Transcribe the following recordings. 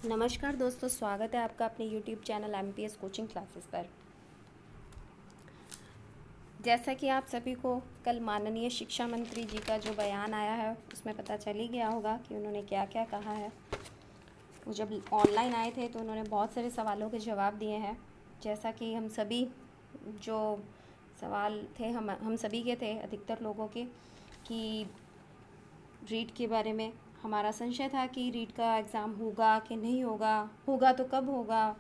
नमस्कार दोस्तों, स्वागत है आपका अपने YouTube channel MPS coaching classes पर। जैसा कि आप सभी को कल माननीय शिक्षा मंत्री जी का जो बयान आया है उसमें पता चल ही गया होगा कि उन्होंने क्या क्या कहा है। वो जब ऑनलाइन आए थे तो उन्होंने बहुत सारे सवालों के जवाब दिए हैं। जैसा कि हम सभी जो सवाल थे हम सभी के थे, अधिकतर लोगों के, कि रीट के बारे में हमारा संशय था कि रीट का एग्ज़ाम होगा कि नहीं होगा, होगा तो कब होगा।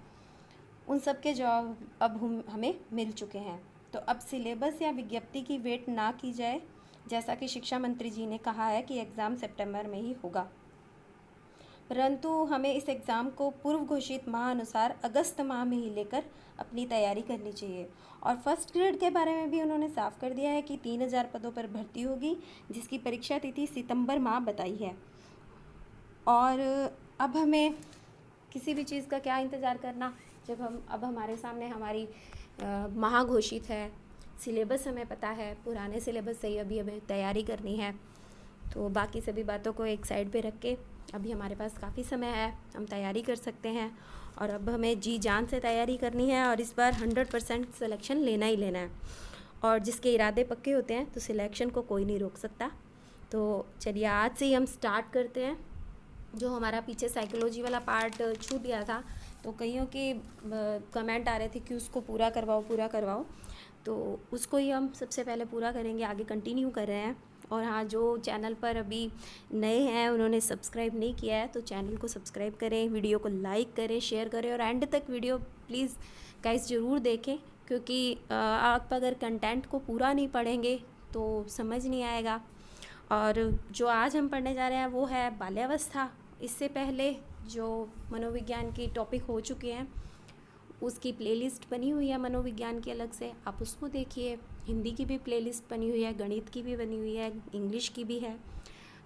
उन सब के जवाब अब हमें मिल चुके हैं। तो अब सिलेबस या विज्ञप्ति की वेट ना की जाए, जैसा कि शिक्षा मंत्री जी ने कहा है कि एग्ज़ाम सितंबर में ही होगा, परंतु हमें इस एग्ज़ाम को पूर्व घोषित माह अनुसार अगस्त माह में ही लेकर अपनी तैयारी करनी चाहिए। और फर्स्ट ग्रेड के बारे में भी उन्होंने साफ कर दिया है कि 3000 पदों पर भर्ती होगी, जिसकी परीक्षा तिथि सितंबर माह बताई है। और अब हमें किसी भी चीज़ का क्या इंतज़ार करना, जब अब हमारे सामने हमारी माह घोषित है, सिलेबस हमें पता है, पुराने सिलेबस से ही अभी हमें तैयारी करनी है। तो बाकी सभी बातों को एक साइड पे रख के अभी हमारे पास काफ़ी समय है, हम तैयारी कर सकते हैं। और अब हमें जी जान से तैयारी करनी है और इस बार 100% सिलेक्शन लेना ही लेना है। और जिसके इरादे पक्के होते हैं तो सिलेक्शन को कोई नहीं रोक सकता। तो चलिए आज से ही हम स्टार्ट करते हैं। जो हमारा पीछे साइकोलॉजी वाला पार्ट छूट गया था, तो कईयों के कमेंट आ रहे थे कि उसको पूरा करवाओ, तो उसको ही हम सबसे पहले पूरा करेंगे, आगे कंटिन्यू कर रहे हैं। और हाँ, जो चैनल पर अभी नए हैं, उन्होंने सब्सक्राइब नहीं किया है तो चैनल को सब्सक्राइब करें, वीडियो को लाइक करें, शेयर करें और एंड तक वीडियो प्लीज़ गाइस ज़रूर देखें, क्योंकि आप अगर कंटेंट को पूरा नहीं पढ़ेंगे तो समझ नहीं आएगा। और जो आज हम पढ़ने जा रहे हैं वो है बाल्यावस्था। इससे पहले जो मनोविज्ञान की टॉपिक हो चुके हैं उसकी प्लेलिस्ट बनी हुई है मनोविज्ञान की अलग से, आप उसको देखिए। हिंदी की भी प्लेलिस्ट बनी हुई है, गणित की भी बनी हुई है, इंग्लिश की भी है,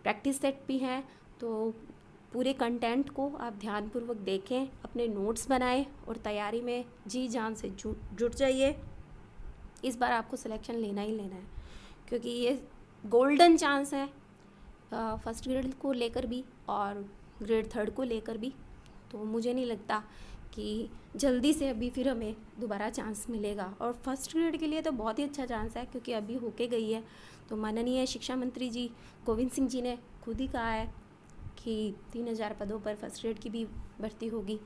प्रैक्टिस सेट भी है। तो पूरे कंटेंट को आप ध्यानपूर्वक देखें, अपने नोट्स बनाएं और तैयारी में जी जान से जुट जाइए। इस बार आपको सिलेक्शन लेना ही लेना है, क्योंकि ये गोल्डन चांस है फर्स्ट ग्रेड को लेकर भी और ग्रेड थर्ड को लेकर भी। तो मुझे नहीं लगता कि जल्दी से अभी फिर हमें दोबारा चांस मिलेगा। और फर्स्ट ग्रेड के लिए तो बहुत ही अच्छा चांस है, क्योंकि अभी होके गई है। तो माननीय शिक्षा मंत्री जी गोविंद सिंह जी ने खुद ही कहा है कि 3000 पदों पर फर्स्ट ग्रेड की भी भर्ती होगी,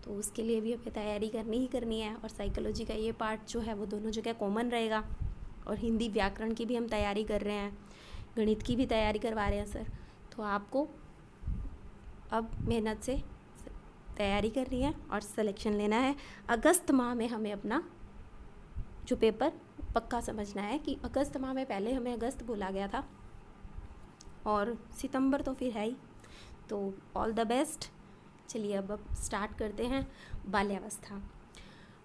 तो उसके लिए भी हमें तैयारी करनी ही करनी है। और साइकोलॉजी का ये पार्ट जो है वो दोनों जगह कॉमन रहेगा। और हिंदी व्याकरण की भी हम तैयारी कर रहे हैं, गणित की भी तैयारी करवा रहे हैं सर। तो आपको अब मेहनत से तैयारी करनी है और सिलेक्शन लेना है। अगस्त माह में हमें अपना जो पेपर पक्का समझना है कि अगस्त माह में, पहले हमें अगस्त बोला गया था और सितंबर तो फिर है ही। तो ऑल द बेस्ट। चलिए अब स्टार्ट करते हैं।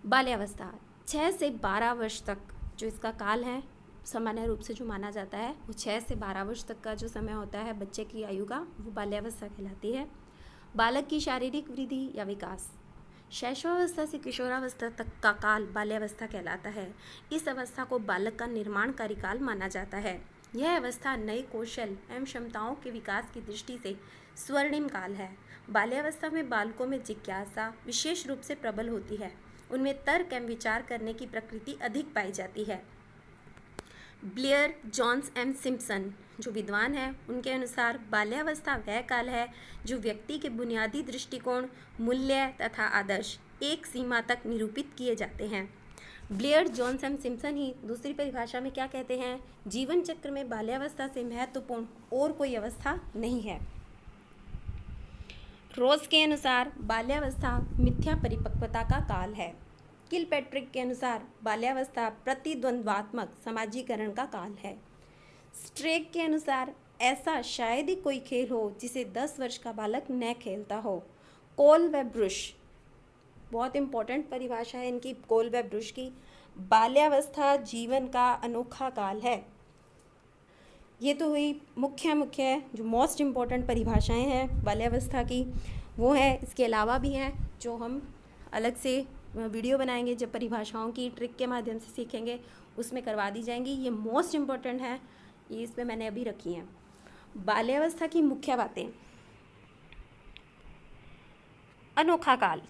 बाल्यावस्था 6 से 12 वर्ष तक जो इसका काल है, सामान्य रूप से जो माना जाता है वो 6 से 12 वर्ष तक का जो समय होता है बच्चे की आयु का, वो बाल्यावस्था कहलाती है। बालक की शारीरिक वृद्धि या विकास, शैशवावस्था से किशोरावस्था तक का काल बाल्यावस्था कहलाता है। इस अवस्था को बालक का निर्माणकारी काल माना जाता है। यह अवस्था नए कौशल एवं क्षमताओं के विकास की दृष्टि से स्वर्णिम काल है। बाल्यावस्था में बालकों में जिज्ञासा विशेष रूप से प्रबल होती है। उनमें तर्क एवं विचार करने की प्रकृति अधिक पाई जाती है। ब्लेयर, जॉन्स एंड सिम्पसन जो विद्वान हैं, उनके अनुसार बाल्यावस्था वह काल है जो व्यक्ति के बुनियादी दृष्टिकोण, मूल्य तथा आदर्श एक सीमा तक निरूपित किए जाते हैं। ब्लेयर, जॉन्स एंड सिम्पसन ही दूसरी परिभाषा में क्या कहते हैं? जीवन चक्र में बाल्यावस्था से महत्वपूर्ण और कोई अवस्था नहीं है। रोज के अनुसार बाल्यावस्था मिथ्या परिपक्वता का काल है। किलपैट्रिक के अनुसार बाल्यावस्था प्रतिद्वंद्वात्मक समाजीकरण का काल है। स्ट्रेक के अनुसार ऐसा शायद ही कोई खेल हो जिसे 10 वर्ष का बालक न खेलता हो। कोल व ब्रुश, बहुत इंपॉर्टेंट परिभाषा है इनकी, कोल व ब्रुश की। बाल्यावस्था जीवन का अनोखा काल है। ये तो हुई मुख्य जो मोस्ट इम्पॉर्टेंट परिभाषाएं हैं बाल्यावस्था की, वो है। इसके अलावा भी हैं जो हम अलग से वीडियो बनाएंगे, जब परिभाषाओं की ट्रिक के माध्यम से सीखेंगे उसमें करवा दी जाएंगी। ये मोस्ट इम्पॉर्टेंट है, ये इसमें मैंने अभी रखी हैं। बाल्यावस्था की मुख्य बातें, अनोखा काल।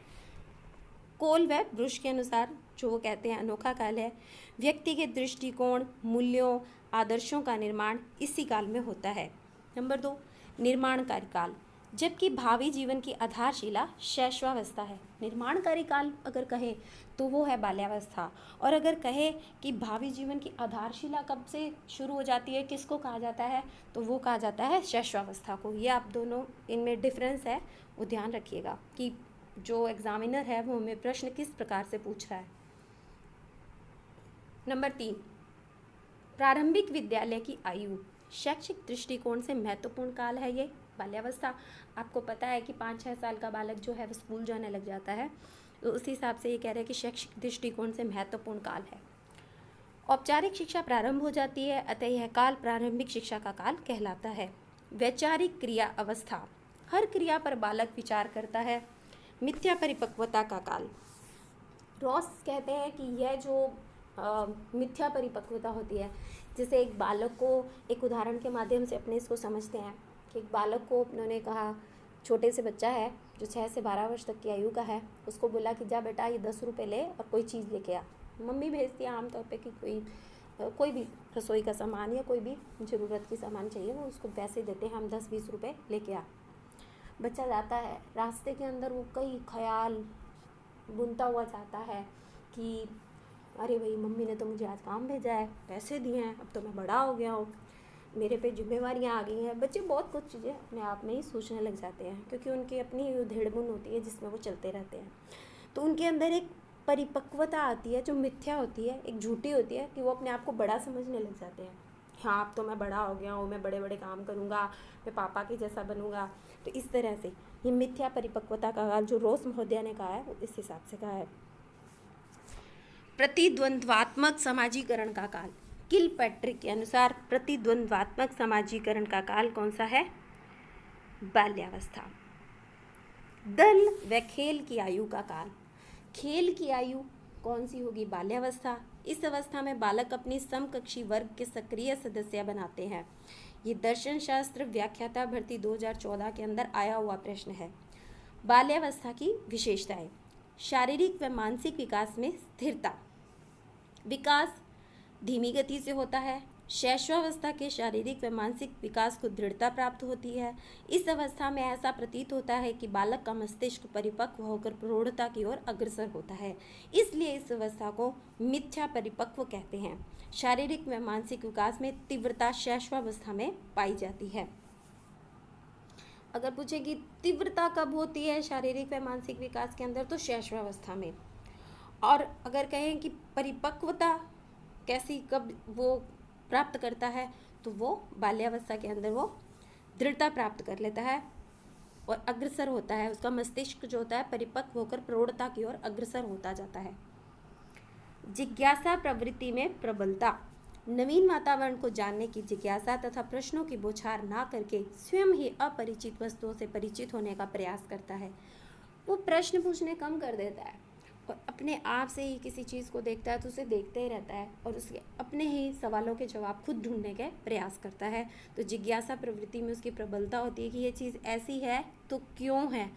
कोल व ब्रुश के अनुसार जो वो कहते हैं अनोखा काल है, व्यक्ति के दृष्टिकोण, मूल्यों, आदर्शों का निर्माण इसी काल में होता है। नंबर 2, निर्माणकारी काल, जबकि भावी जीवन की आधारशिला शैशवावस्था है। निर्माणकारी काल अगर कहें तो वो है बाल्यावस्था, और अगर कहे कि भावी जीवन की आधारशिला कब से शुरू हो जाती है, किसको कहा जाता है, तो वो कहा जाता है शैशवावस्था को। ये आप दोनों इनमें डिफरेंस है, वो ध्यान रखिएगा कि जो एग्जामिनर है वो हमें प्रश्न किस प्रकार से पूछ रहा है। नंबर 3, प्रारंभिक विद्यालय की आयु शैक्षिक दृष्टिकोण से महत्वपूर्ण काल है। ये बाल्यावस्था, आपको पता है कि 5-6 साल का बालक जो है वो स्कूल जाने लग जाता है, तो उस हिसाब से ये कह रहे हैं कि शैक्षिक दृष्टिकोण से महत्वपूर्ण काल है। औपचारिक शिक्षा प्रारंभ हो जाती है, अतः यह काल प्रारंभिक शिक्षा का काल कहलाता है। वैचारिक क्रिया अवस्था, हर क्रिया पर बालक विचार करता है। मिथ्या परिपक्वता का काल, रॉस कहते हैं कि यह जो मिथ्या परिपक्वता होती है, जैसे एक बालक को, एक उदाहरण के माध्यम से अपने इसको समझते हैं कि एक बालक को उन्होंने कहा, छोटे से बच्चा है जो 6 से 12 वर्ष तक की आयु का है, उसको बोला कि जा बेटा ये 10 रुपये ले और कोई चीज़ लेके आ। मम्मी भेजती है आमतौर पे कि कोई भी रसोई का सामान या कोई भी ज़रूरत की सामान चाहिए, वो उसको पैसे देते हैं, हम 10-20 रुपये लेके आ। बच्चा जाता है, रास्ते के अंदर वो कई ख्याल बुनता हुआ जाता है कि अरे भाई मम्मी ने तो मुझे आज काम भेजा है, पैसे दिए हैं, अब तो मैं बड़ा हो गया हूँ, मेरे पे जिम्मेवारियाँ आ गई हैं। बच्चे बहुत कुछ चीज़ें अपने आप में ही सोचने लग जाते हैं, क्योंकि उनकी अपनी उधेड़बुन होती है जिसमें वो चलते रहते हैं। तो उनके अंदर एक परिपक्वता आती है जो मिथ्या होती है, एक झूठी होती है, कि वो अपने आप को बड़ा समझने लग जाते हैं। हाँ अब तो मैं बड़ा हो गया हूँ, मैं बड़े बड़े काम करूँगा, मैं पापा के जैसा बनूँगा। तो इस तरह से ये मिथ्या परिपक्वता का काल जो रोस महोदया ने कहा है वो इस हिसाब से कहा है। प्रतिद्वंद्वात्मक समाजीकरण का काल, किलपैट्रिक के अनुसार प्रतिद्वंद्वात्मक समाजीकरण का काल कौन सा है? बाल्यावस्था। दल व खेल की आयु का काल, खेल की आयु कौन सी होगी? बाल्यावस्था। इस अवस्था में बालक अपनी समकक्षी वर्ग के सक्रिय सदस्य बनाते हैं। ये दर्शन शास्त्र व्याख्याता भर्ती 2014 के अंदर आया हुआ प्रश्न है। बाल्यावस्था की विशेषताएं, शारीरिक व मानसिक विकास में स्थिरता, विकास धीमी गति से होता है। शैशवावस्था के शारीरिक व मानसिक विकास को दृढ़ता प्राप्त होती है। इस अवस्था में ऐसा प्रतीत होता है कि बालक का मस्तिष्क परिपक्व होकर प्रौढ़ता की ओर अग्रसर होता है, इसलिए इस अवस्था को मिथ्या परिपक्व कहते हैं। शारीरिक व मानसिक विकास में तीव्रता शैशवावस्था में पाई जाती है। अगर पूछे कि तीव्रता कब होती है शारीरिक व मानसिक विकास के अंदर, तो शैशवावस्था में। और अगर कहें कि परिपक्वता कैसी कब वो प्राप्त करता है, तो वो बाल्यावस्था के अंदर वो दृढ़ता प्राप्त कर लेता है और अग्रसर होता है। उसका मस्तिष्क जो होता है परिपक्व होकर प्रौढ़ता की ओर अग्रसर होता जाता है। जिज्ञासा प्रवृत्ति में प्रबलता, नवीन वातावरण को जानने की जिज्ञासा तथा प्रश्नों की बौछार ना करके स्वयं ही अपरिचित वस्तुओं से परिचित होने का प्रयास करता है। वो प्रश्न पूछने कम कर देता है और अपने आप से ही किसी चीज़ को देखता है तो उसे देखते ही रहता है और उसके अपने ही सवालों के जवाब खुद ढूंढने के प्रयास करता है। तो जिज्ञासा प्रवृत्ति में उसकी प्रबलता होती है कि ये चीज़ ऐसी है तो क्यों है।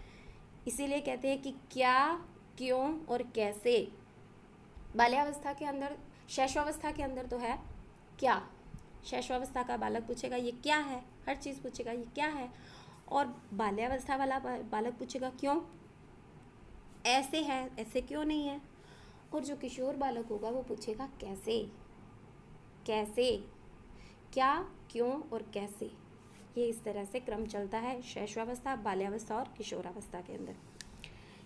इसीलिए कहते हैं कि क्या, क्यों और कैसे। बाल्यावस्था के अंदर, शैशवावस्था के अंदर तो है क्या। शैशवावस्था का बालक पूछेगा ये क्या है, हर चीज़ पूछेगा ये क्या है, और बाल्यावस्था वाला बालक पूछेगा क्यों, ऐसे है, ऐसे क्यों नहीं है। और जो किशोर बालक होगा वो पूछेगा कैसे, कैसे, क्या, क्यों और कैसे। ये इस तरह से क्रम चलता है शैशवावस्था, बाल्यावस्था और किशोरावस्था के अंदर।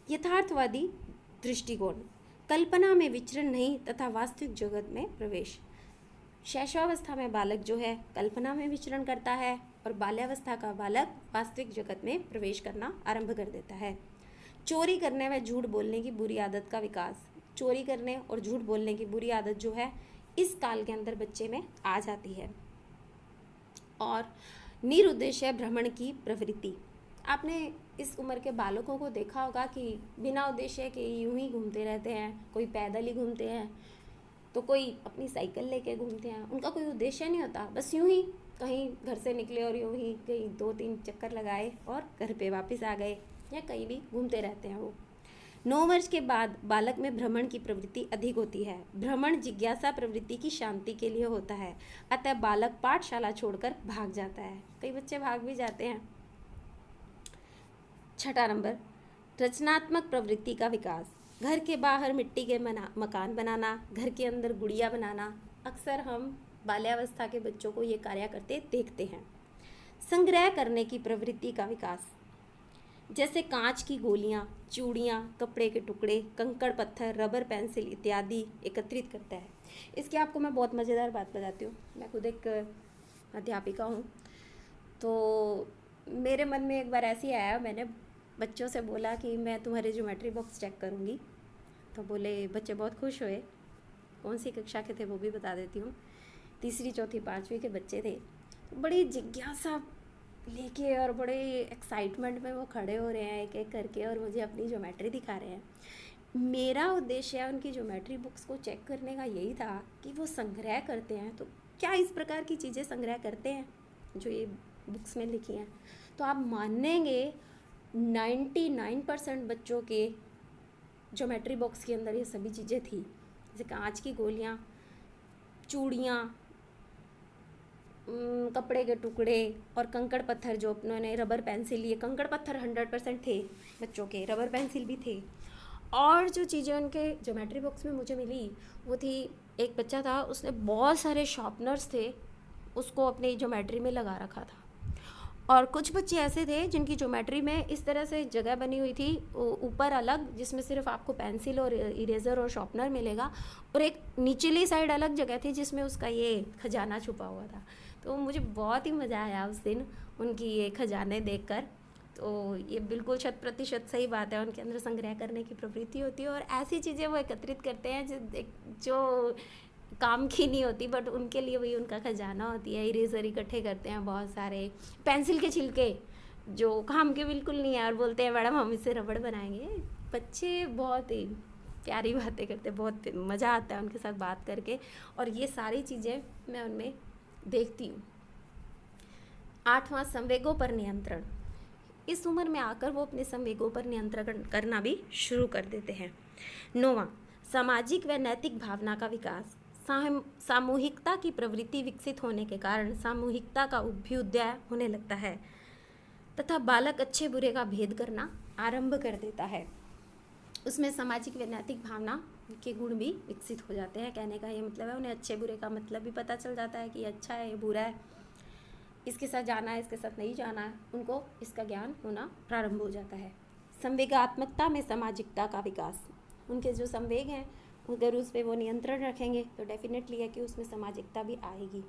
यथार्थवादी दृष्टिकोण, कल्पना में विचरण नहीं तथा वास्तविक जगत में प्रवेश। शैशवावस्था में बालक जो है कल्पना में विचरण करता है और बाल्यावस्था का बालक वास्तविक जगत में प्रवेश करना आरंभ कर देता है। चोरी करने व झूठ बोलने की बुरी आदत का विकास, चोरी करने और झूठ बोलने की बुरी आदत जो है इस काल के अंदर बच्चे में आ जाती है। और निरुद्देश्य भ्रमण की प्रवृत्ति, आपने इस उम्र के बालकों को देखा होगा कि बिना उद्देश्य के यूं ही घूमते रहते हैं। कोई पैदल ही घूमते हैं तो कोई अपनी साइकिल लेके घूमते हैं, उनका कोई उद्देश्य नहीं होता, बस यूं ही कहीं घर से निकले और यूँ ही कहीं 2-3 चक्कर लगाए और घर पे वापस आ गए, या कहीं भी घूमते रहते हैं वो। 9 वर्ष के बाद बालक में भ्रमण की प्रवृत्ति अधिक होती है। भ्रमण जिज्ञासा प्रवृत्ति की शांति के लिए होता है, अतः बालक पाठशाला छोड़कर भाग जाता है। कई बच्चे भाग भी जाते हैं। 6 नंबर, रचनात्मक प्रवृत्ति का विकास। घर के बाहर मिट्टी के मकान बनाना, घर के अंदर गुड़िया बनाना, अक्सर हम बाल्यावस्था के बच्चों को ये कार्य करते देखते हैं। संग्रह करने की प्रवृत्ति का विकास, जैसे कांच की गोलियां, चूड़ियां, कपड़े के टुकड़े, कंकड़ पत्थर, रबर, पेंसिल इत्यादि एकत्रित करता है। इसकी आपको मैं बहुत मज़ेदार बात बताती हूँ। मैं खुद एक अध्यापिका हूँ, तो मेरे मन में एक बार ऐसे ही आया, मैंने बच्चों से बोला कि मैं तुम्हारे ज्योमेट्री बॉक्स चेक करूँगी। तो बोले, बच्चे बहुत खुश हुए। कौन सी कक्षा के थे वो भी बता देती हूँ, 3री, 4ठी, 5वीं के बच्चे थे। तो बड़ी जिज्ञासा लेके और बड़े एक्साइटमेंट में वो खड़े हो रहे हैं एक एक करके, और मुझे अपनी ज्योमेट्री दिखा रहे हैं। मेरा उद्देश्य उनकी ज्योमेट्री बुक्स को चेक करने का यही था कि वो संग्रह करते हैं तो क्या इस प्रकार की चीज़ें संग्रह करते हैं जो ये बुक्स में लिखी हैं। तो आप मानेंगे 99% बच्चों के ज्योमेट्री बॉक्स के अंदर ये सभी चीज़ें थी, जैसे कांच की गोलियाँ, चूड़ियाँ, कपड़े के टुकड़े और कंकड़ पत्थर, जो उन्होंने रबर पेंसिल, ये कंकड़ पत्थर 100% थे बच्चों के, रबर पेंसिल भी थे। और जो चीज़ें उनके ज्योमेट्री बॉक्स में मुझे मिली वो थी, एक बच्चा था उसने बहुत सारे शार्पनर्स थे उसको अपने ज्योमेट्री में लगा रखा था। और कुछ बच्चे ऐसे थे जिनकी ज्योमेट्री में इस तरह से जगह बनी हुई थी, ऊपर अलग जिसमें सिर्फ आपको पेंसिल और इरेज़र और शार्पनर मिलेगा, और एक निचली साइड अलग जगह थी जिसमें उसका ये खजाना छुपा हुआ था। तो मुझे बहुत ही मज़ा आया उस दिन उनकी ये खजाने देखकर। तो ये बिल्कुल 100% सही बात है, उनके अंदर संग्रह करने की प्रवृत्ति होती है और ऐसी चीज़ें वो एकत्रित करते हैं जो काम की नहीं होती, बट उनके लिए वही उनका खजाना होती है। इरेजर इकट्ठे करते हैं बहुत सारे, पेंसिल के छिलके जो काम के बिल्कुल नहीं है, और बोलते हैं मैडम हम इससे रबड़ बनाएंगे। बच्चे बहुत ही प्यारी बातें करते हैं, बहुत मज़ा आता है उनके साथ बात करके, और ये सारी चीज़ें मैं उनमें देखती हूँ। 8वां, संवेगों पर नियंत्रण। इस उम्र में आकर वो अपने संवेगों पर नियंत्रण करना भी शुरू कर देते हैं। 9वां, सामाजिक व नैतिक भावना का विकास। सामूहिकता की प्रवृत्ति विकसित होने के कारण सामूहिकता का अभ्युदय होने लगता है तथा बालक अच्छे बुरे का भेद करना आरंभ कर देता है। उसमें सामाजिक व नैतिक भावना के गुण भी विकसित हो जाते हैं। कहने का ये मतलब है उन्हें अच्छे बुरे का मतलब भी पता चल जाता है कि अच्छा है, ये बुरा है, इसके साथ जाना है, इसके साथ नहीं जाना है, उनको इसका ज्ञान होना प्रारंभ हो जाता है। संवेगात्मकता में सामाजिकता का विकास। उनके जो संवेग हैं अगर उस पर वो नियंत्रण रखेंगे तो डेफिनेटली है कि उसमें सामाजिकता भी आएगी।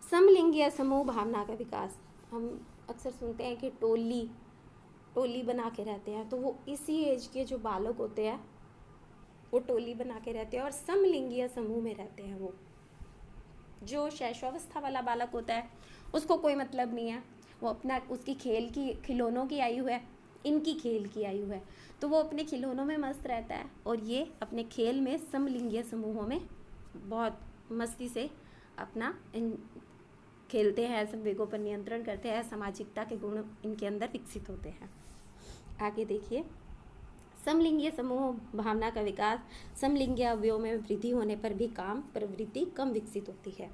समलिंगीय समूह भावना का विकास। हम अक्सर सुनते हैं कि टोली बना के रहते हैं, तो वो इसी एज के जो बालक होते हैं वो टोली बना के रहते हैं और समलिंगीय समूह में रहते हैं। वो जो शैशवावस्था वाला बालक होता है उसको कोई मतलब नहीं है, वो अपना उसकी खिलौनों की आयु है, इनकी खेल की आयु है, तो वो अपने खिलौनों में मस्त रहता है और ये अपने खेल में समलिंगीय समूहों में बहुत मस्ती से अपना खेलते हैं, संवेगों पर नियंत्रण करते हैं, सामाजिकता के गुण इनके अंदर विकसित होते हैं। आगे देखिए, समलिंगीय समूह भावना का विकास। समलिंगीय अवयवों में वृद्धि होने पर भी काम प्रवृत्ति कम विकसित होती है।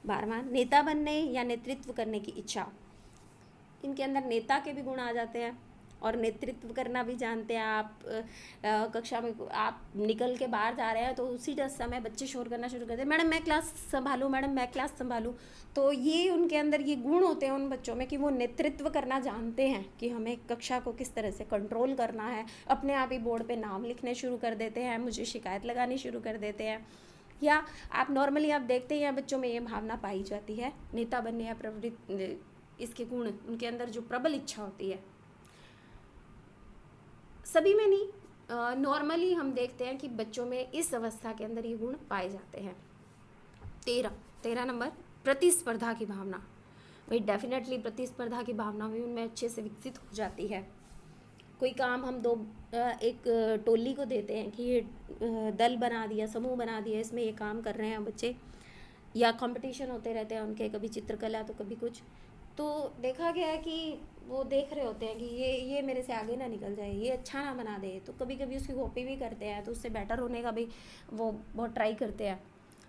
12वां, नेता बनने या नेतृत्व करने की इच्छा। इनके अंदर नेता के भी गुण आ जाते हैं और नेतृत्व करना भी जानते हैं। आप कक्षा में आप निकल के बाहर जा रहे हैं तो उसी समय बच्चे शोर करना शुरू करते हैं, मैडम मैं क्लास संभालूं, मैडम मैं क्लास संभालूं। तो ये उनके अंदर ये गुण होते हैं उन बच्चों में कि वो नेतृत्व करना जानते हैं कि हमें कक्षा को किस तरह से कंट्रोल करना है। अपने आप ही बोर्ड पे नाम लिखने शुरू कर देते हैं, मुझे शिकायत लगानी शुरू कर देते हैं। या आप नॉर्मली आप देखते हैं बच्चों में ये भावना पाई जाती है, नेता बनने या प्रवृत्ति, इसके गुण उनके अंदर जो प्रबल इच्छा होती है। सभी में नहीं, नॉर्मली हम देखते हैं कि बच्चों में इस अवस्था के अंदर ये गुण पाए जाते हैं। 13 नंबर, प्रतिस्पर्धा की भावना। भाई डेफिनेटली प्रतिस्पर्धा की भावना भी उनमें अच्छे से विकसित हो जाती है। कोई काम हम एक टोली को देते हैं कि ये दल बना दिया, समूह बना दिया, इसमें ये काम कर रहे हैं बच्चे, या कंपटीशन होते रहते हैं उनके, कभी चित्रकला तो कभी कुछ। तो देखा गया है कि वो देख रहे होते हैं कि ये मेरे से आगे ना निकल जाए, ये अच्छा ना बना दे, तो कभी कभी उसकी कॉपी भी करते हैं, तो उससे बेटर होने का भी वो बहुत ट्राई करते हैं।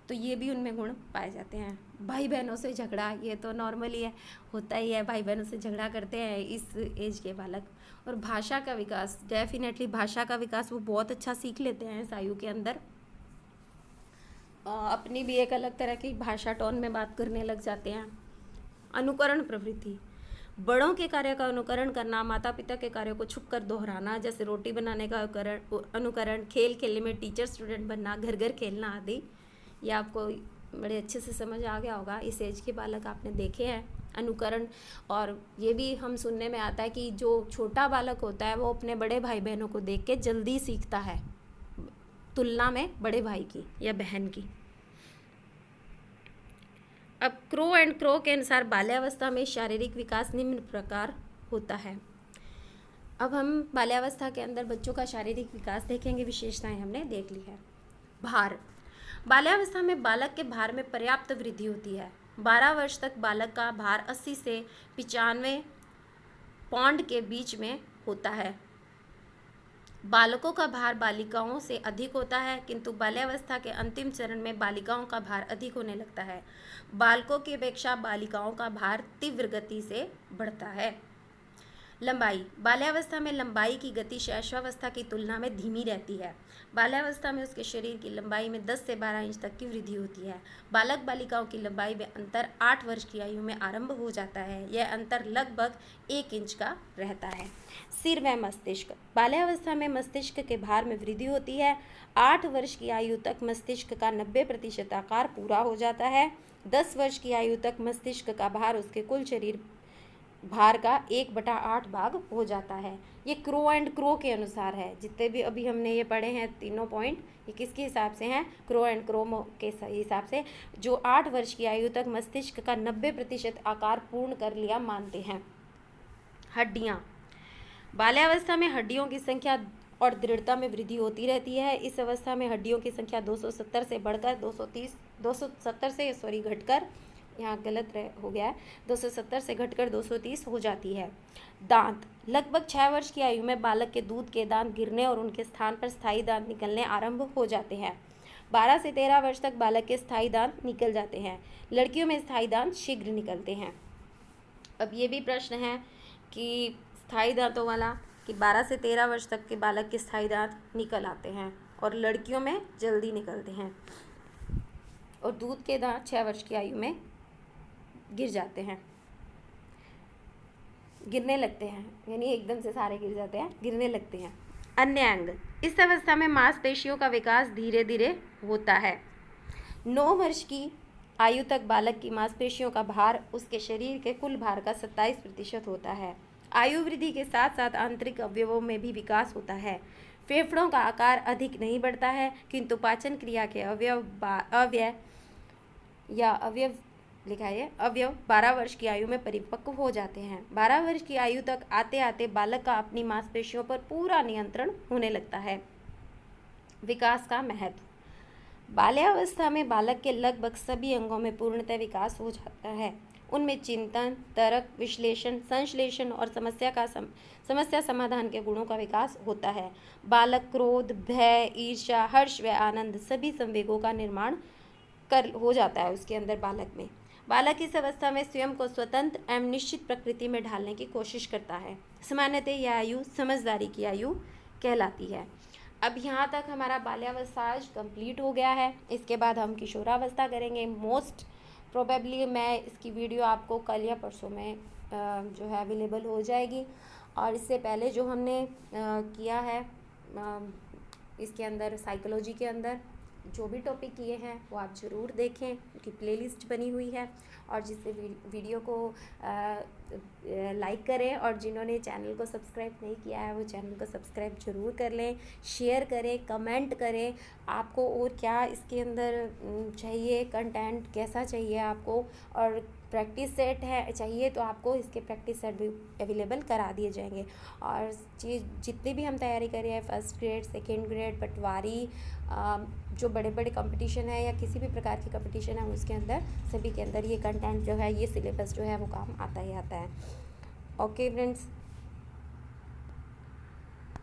तो ये भी उनमें गुण पाए जाते हैं। भाई बहनों से झगड़ा, ये तो नॉर्मली है, होता ही है, भाई बहनों से झगड़ा करते हैं इस एज के बालक। और भाषा का विकास, डेफिनेटली भाषा का विकास वो बहुत अच्छा सीख लेते हैं इस आयु के अंदर। अपनी भी एक अलग तरह की भाषा टोन में बात करने लग जाते हैं। अनुकरण प्रवृत्ति, बड़ों के कार्य का अनुकरण करना, माता पिता के कार्यों को छुप कर दोहराना, जैसे रोटी बनाने का अनुकरण, खेल खेलने में टीचर स्टूडेंट बनना, घर घर खेलना आदि। ये आपको बड़े अच्छे से समझ आ गया होगा, इस एज के बालक आपने देखे हैं अनुकरण। और ये भी हम सुनने में आता है कि जो छोटा बालक होता है वो अपने बड़े भाई बहनों को देख के जल्दी सीखता है तुलना में बड़े भाई की या बहन की। अब क्रो एंड क्रो के अनुसार बाल्यावस्था में शारीरिक विकास निम्न प्रकार होता है। अब हम बाल्यावस्था के अंदर बच्चों का शारीरिक विकास देखेंगे, विशेषताएं हमने देख ली है। भार, बाल्यावस्था में बालक के भार में पर्याप्त वृद्धि होती है। 12 वर्ष तक बालक का भार 80 से 95 पाउंड के बीच में होता है। बालकों का भार बालिकाओं से अधिक होता है, किंतु बाल्यावस्था के अंतिम चरण में बालिकाओं का भार अधिक होने लगता है। बालकों की अपेक्षा बालिकाओं का भार तीव्र गति से बढ़ता है। लंबाई, बाल्यावस्था में लंबाई की गति शैशवावस्था की तुलना में धीमी रहती है। बाल्यावस्था में उसके शरीर की लंबाई में 10 से 12 इंच तक की वृद्धि होती है। बालक बालिकाओं की लंबाई में अंतर 8 वर्ष की आयु में आरंभ हो जाता है। यह अंतर लगभग 1 इंच का रहता है। सिर व मस्तिष्क, बाल्यावस्था में मस्तिष्क के भार में वृद्धि होती है। 8 वर्ष की आयु तक मस्तिष्क का 90% आकार पूरा हो जाता है। 10 वर्ष की आयु तक मस्तिष्क का भार उसके कुल शरीर भार का 1/8 भाग हो जाता है। ये क्रो एंड क्रो के अनुसार है। जितने भी अभी हमने ये पढ़े हैं तीनों पॉइंट, ये किसके हिसाब से हैं? क्रो एंड क्रो के हिसाब से, जो 8 वर्ष की आयु तक मस्तिष्क का 90% आकार पूर्ण कर लिया मानते हैं। हड्डियाँ, बाल्यावस्था में हड्डियों की संख्या और दृढ़ता में वृद्धि होती रहती है। इस अवस्था में हड्डियों की संख्या 270 से बढ़कर 230 घटकर, यहाँ गलत हो गया है, 270 से घटकर 230 हो जाती है। दांत, लगभग 6 वर्ष की आयु में बालक के दूध के दांत गिरने और उनके स्थान पर स्थायी दांत निकलने आरंभ हो जाते हैं। 12 से 13 वर्ष तक बालक के स्थायी दांत निकल जाते हैं। लड़कियों में स्थायी दांत शीघ्र निकलते हैं। अब ये भी प्रश्न है कि स्थायी दांतों वाला कि 12 से 13 वर्ष तक के बालक के स्थायी दांत निकल आते हैं और लड़कियों में जल्दी निकलते हैं, और दूध के दांत 6 वर्ष की आयु में गिर जाते हैं, गिरने लगते हैं, यानी एकदम से सारे गिर जाते हैं, गिरने लगते हैं। अन्य अंग, इस अवस्था में मांसपेशियों का विकास धीरे धीरे होता है। 9 वर्ष की आयु तक बालक की मांसपेशियों का भार उसके शरीर के कुल भार का 27% होता है। आयु वृद्धि के साथ साथ आंतरिक अवयवों में भी विकास होता है। फेफड़ों का आकार अधिक नहीं बढ़ता है, किंतु पाचन क्रिया के अवयव 12 वर्ष की आयु में परिपक्व हो जाते हैं। 12 वर्ष की आयु तक आते आते बालक का अपनी मांसपेशियों पर पूरा नियंत्रण होने लगता है। विकास का महत्व, बाल्यावस्था में बालक के लगभग सभी अंगों में पूर्णतः विकास हो जाता है। उनमें चिंतन, तर्क, विश्लेषण, संश्लेषण और समस्या समाधान के गुणों का विकास होता है। बालक क्रोध, भय, ईर्ष्या, हर्ष व आनंद सभी संवेगों का निर्माण हो जाता है उसके अंदर बालक में। बालक इस अवस्था में स्वयं को स्वतंत्र एवं निश्चित प्रकृति में ढालने की कोशिश करता है। सामान्यतः यह आयु समझदारी की आयु कहलाती है। अब यहाँ तक हमारा बाल्यावस्था आज कंप्लीट हो गया है। इसके बाद हम किशोरावस्था करेंगे। मोस्ट प्रोबेबली मैं इसकी वीडियो आपको कल या परसों में जो है अवेलेबल हो जाएगी। और इससे पहले जो हमने किया है इसके अंदर साइकोलॉजी के अंदर जो भी टॉपिक किए हैं वो आप ज़रूर देखें, उनकी प्लेलिस्ट बनी हुई है। और जिससे वीडियो को लाइक करें, और जिन्होंने चैनल को सब्सक्राइब नहीं किया है वो चैनल को सब्सक्राइब ज़रूर कर लें, शेयर करें, कमेंट करें आपको और क्या इसके अंदर चाहिए, कंटेंट कैसा चाहिए आपको, और प्रैक्टिस सेट है चाहिए तो आपको इसके प्रैक्टिस सेट भी अवेलेबल करा दिए जाएंगे। और चीज़ जितनी भी हम तैयारी कर रहे हैं, फर्स्ट ग्रेड, सेकेंड ग्रेड, पटवारी, जो बड़े बड़े कंपटीशन है या किसी भी प्रकार की कंपटीशन है उसके अंदर, सभी के अंदर ये कंटेंट जो है, ये सिलेबस जो है वो काम आता ही आता है। Okay friends,